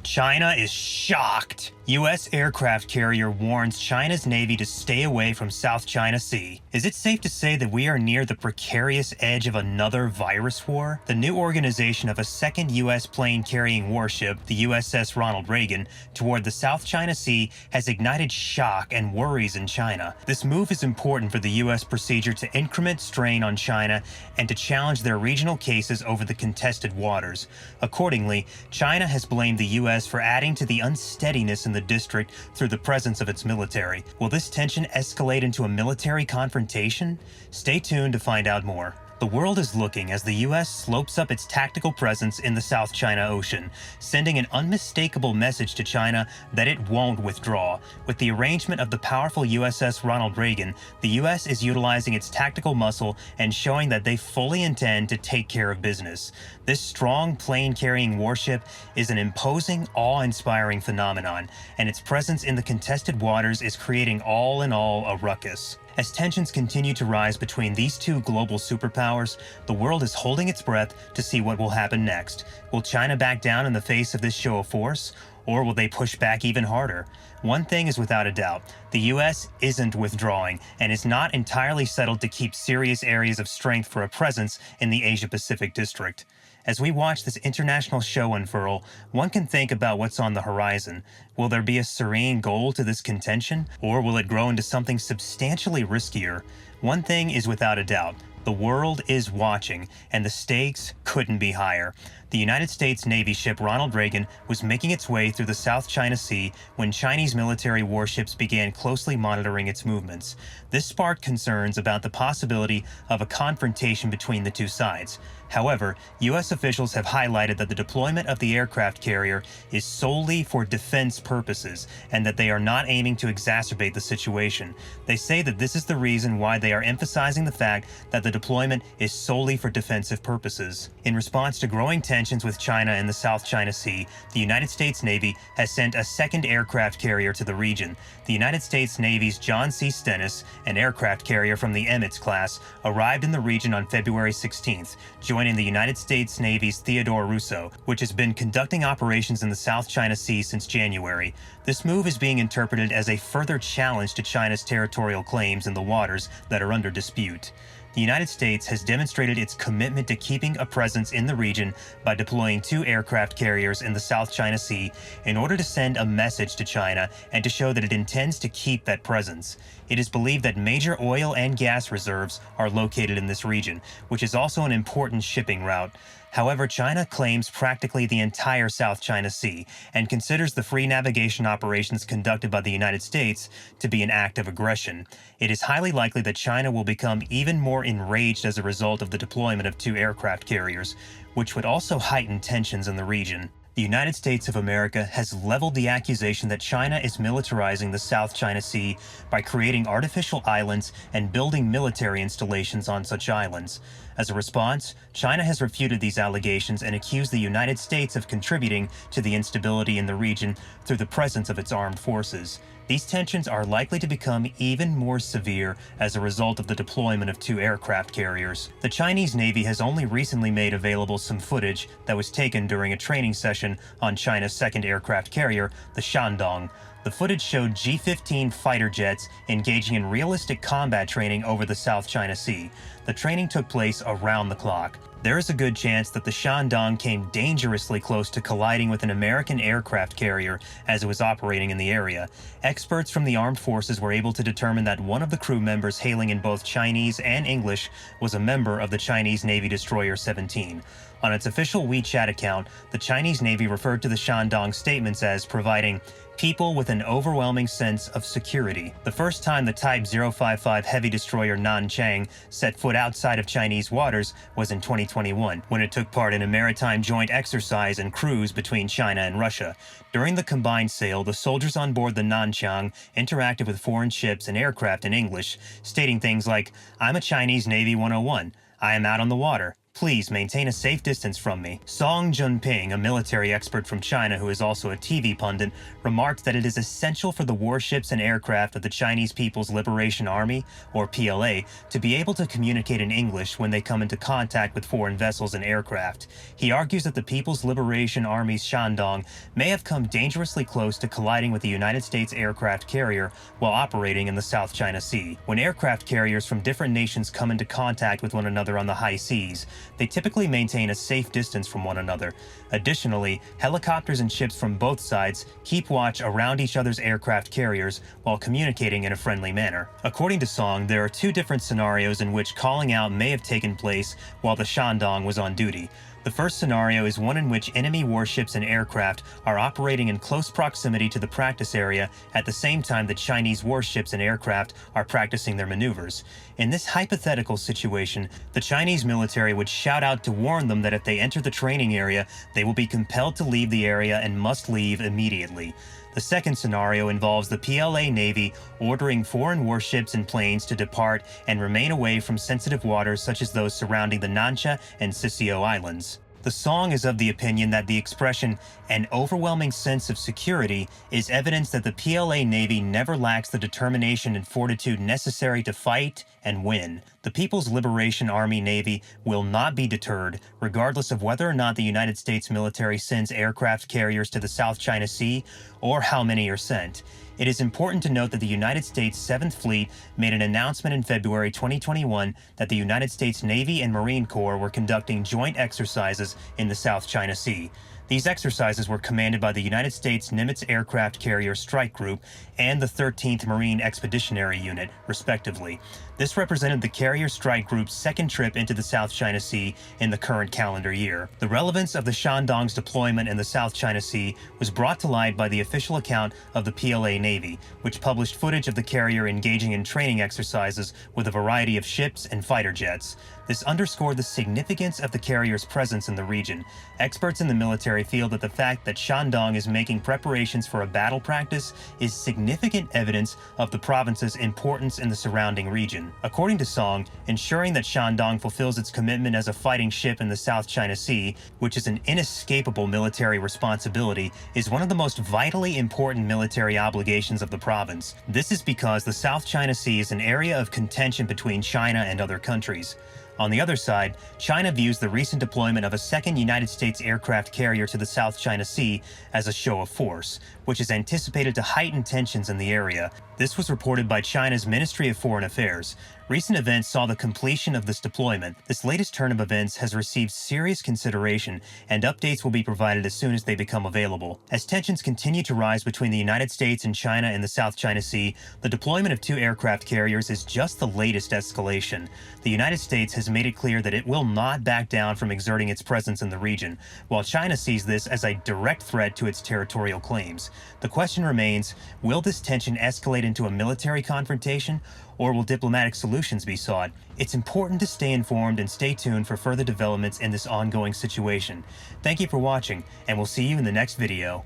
China is shocked. U.S. aircraft carrier warns China's Navy to stay away from South China Sea. Is it safe to say that we are near the precarious edge of another virus war? The new organization of a second U.S. plane-carrying warship, the USS Ronald Reagan, toward the South China Sea has ignited shock and worries in China. This move is important for the U.S. procedure to increment strain on China and to challenge their regional cases over the contested waters. Accordingly, China has blamed the U.S. for adding to the unsteadiness in the district through the presence of its military. Will this tension escalate into a military confrontation? Stay tuned to find out more. The world is looking as the U.S. slopes up its tactical presence in the South China Ocean, sending an unmistakable message to China that it won't withdraw. With the arrangement of the powerful USS Ronald Reagan, the U.S. is utilizing its tactical muscle and showing that they fully intend to take care of business. This strong plane-carrying warship is an imposing, awe-inspiring phenomenon, and its presence in the contested waters is creating all in all a ruckus. As tensions continue to rise between these two global superpowers, the world is holding its breath to see what will happen next. Will China back down in the face of this show of force, or will they push back even harder? One thing is without a doubt, the U.S. isn't withdrawing and is not entirely settled to keep serious areas of strength for a presence in the Asia-Pacific district. As we watch this international show unfurl, one can think about what's on the horizon. Will there be a serene goal to this contention, or will it grow into something substantially riskier? One thing is without a doubt, the world is watching, and the stakes couldn't be higher. The United States Navy ship Ronald Reagan was making its way through the South China Sea when Chinese military warships began closely monitoring its movements. This sparked concerns about the possibility of a confrontation between the two sides. However, U.S. officials have highlighted that the deployment of the aircraft carrier is solely for defense purposes and that they are not aiming to exacerbate the situation. They say that this is the reason why they are emphasizing the fact that the deployment is solely for defensive purposes. In response to growing tensions with China in the South China Sea, the United States Navy has sent a second aircraft carrier to the region. The United States Navy's John C. Stennis, an aircraft carrier from the Nimitz class, arrived in the region on February 16th, joining the United States Navy's Theodore Rousseau, which has been conducting operations in the South China Sea since January. This move is being interpreted as a further challenge to China's territorial claims in the waters that are under dispute. The United States has demonstrated its commitment to keeping a presence in the region by deploying 2 aircraft carriers in the South China Sea in order to send a message to China and to show that it intends to keep that presence. It is believed that major oil and gas reserves are located in this region, which is also an important shipping route. However, China claims practically the entire South China Sea and considers the free navigation operations conducted by the United States to be an act of aggression. It is highly likely that China will become even more enraged as a result of the deployment of 2 aircraft carriers, which would also heighten tensions in the region. The United States of America has leveled the accusation that China is militarizing the South China Sea by creating artificial islands and building military installations on such islands. As a response, China has refuted these allegations and accused the United States of contributing to the instability in the region through the presence of its armed forces. These tensions are likely to become even more severe as a result of the deployment of 2 aircraft carriers. The Chinese Navy has only recently made available some footage that was taken during a training session on China's second aircraft carrier, the Shandong. The footage showed G-15 fighter jets engaging in realistic combat training over the South China Sea. The training took place around the clock. There is a good chance that the Shandong came dangerously close to colliding with an American aircraft carrier as it was operating in the area. Experts from the armed forces were able to determine that one of the crew members hailing in both Chinese and English was a member of the Chinese Navy destroyer 17. On its official WeChat account, the Chinese Navy referred to the Shandong statements as providing people with an overwhelming sense of security. The first time the Type 055 heavy destroyer Nanchang set foot outside of Chinese waters was in 2021, when it took part in a maritime joint exercise and cruise between China and Russia. During the combined sail, the soldiers on board the Nanchang interacted with foreign ships and aircraft in English, stating things like, "I'm a Chinese Navy 101. I am out on the water. Please maintain a safe distance from me. Song Junping, a military expert from China who is also a TV pundit, remarked that it is essential for the warships and aircraft of the Chinese People's Liberation Army, or PLA, to be able to communicate in English when they come into contact with foreign vessels and aircraft. He argues that the People's Liberation Army's Shandong may have come dangerously close to colliding with the United States aircraft carrier while operating in the South China Sea. When aircraft carriers from different nations come into contact with one another on the high seas, they typically maintain a safe distance from one another. Additionally, helicopters and ships from both sides keep watch around each other's aircraft carriers while communicating in a friendly manner. According to Song, there are two different scenarios in which calling out may have taken place while the Shandong was on duty. The first scenario is one in which enemy warships and aircraft are operating in close proximity to the practice area at the same time that Chinese warships and aircraft are practicing their maneuvers. In this hypothetical situation, the Chinese military would shout out to warn them that if they enter the training area, they will be compelled to leave the area and must leave immediately. The second scenario involves the PLA Navy ordering foreign warships and planes to depart and remain away from sensitive waters such as those surrounding the Nansha and Sisio Islands. The Song is of the opinion that the expression, "an overwhelming sense of security," is evidence that the PLA Navy never lacks the determination and fortitude necessary to fight and win. The People's Liberation Army Navy will not be deterred, regardless of whether or not the United States military sends aircraft carriers to the South China Sea or how many are sent. It is important to note that the United States 7th Fleet made an announcement in February 2021 that the United States Navy and Marine Corps were conducting joint exercises in the South China Sea. These exercises were commanded by the United States Nimitz Aircraft Carrier Strike Group and the 13th Marine Expeditionary Unit, respectively. This represented the Carrier Strike Group's second trip into the South China Sea in the current calendar year. The relevance of the Shandong's deployment in the South China Sea was brought to light by the official account of the PLA Navy, which published footage of the carrier engaging in training exercises with a variety of ships and fighter jets. This underscored the significance of the carrier's presence in the region. Experts in the military feel that the fact that Shandong is making preparations for a battle practice is significant evidence of the province's importance in the surrounding region. According to Song, ensuring that Shandong fulfills its commitment as a fighting ship in the South China Sea, which is an inescapable military responsibility, is one of the most vitally important military obligations of the province. This is because the South China Sea is an area of contention between China and other countries. On the other side, China views the recent deployment of a second United States aircraft carrier to the South China Sea as a show of force, which is anticipated to heighten tensions in the area. This was reported by China's Ministry of Foreign Affairs. Recent events saw the completion of this deployment. This latest turn of events has received serious consideration, and updates will be provided as soon as they become available. As tensions continue to rise between the United States and China in the South China Sea, the deployment of two aircraft carriers is just the latest escalation. The United States has made it clear that it will not back down from exerting its presence in the region, while China sees this as a direct threat to its territorial claims. The question remains, will this tension escalate into a military confrontation, or will diplomatic solutions be sought? It's important to stay informed and stay tuned for further developments in this ongoing situation. Thank you for watching, and we'll see you in the next video.